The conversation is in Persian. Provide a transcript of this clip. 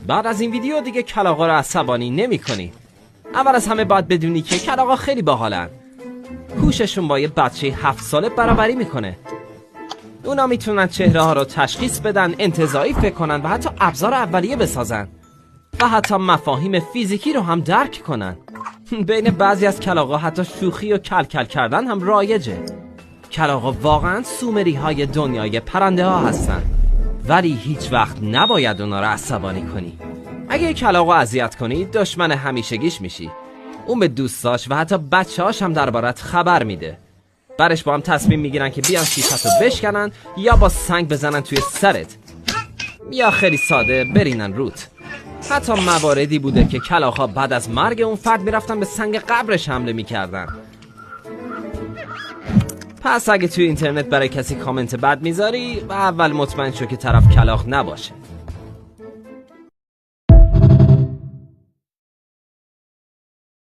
بعد از این ویدیو دیگه کلاغا رو عصبانی نمی کنی. اول از همه باید بدونی که کلاغا خیلی باحالن. هوششون با یه بچه 7 ساله برابری میکنه. اونا میتونن چهره ها رو تشخیص بدن، انتزاعی فکر کنن و حتی ابزار اولیه بسازن و حتی مفاهیم فیزیکی رو هم درک کنن. بین بعضی از کلاغا حتی شوخی و کلکل کردن هم رایجه. کلاغا واقعا سومری های دنیای پرنده ها هستن، ولی هیچ وقت نباید اونا رو عصبانی کنی. اگه کلاغا اذیت کنی دشمن همیشگیش میشی. اون به دوستاش و حتی بچه‌هاش هم دربارت خبر میده. برش با هم تصمیم میگیرن که بیان شیشتو بشکنن یا با سنگ بزنن توی سرت یا خیلی ساده برینن روت. حتی مواردی بوده که کلاغ‌ها بعد از مرگ اون فرد میرفتن به سنگ قبرش حمله میکردن. پس اگه توی اینترنت برای کسی کامنت بد میذاری و اول مطمئن شو که طرف کلاغ نباشه.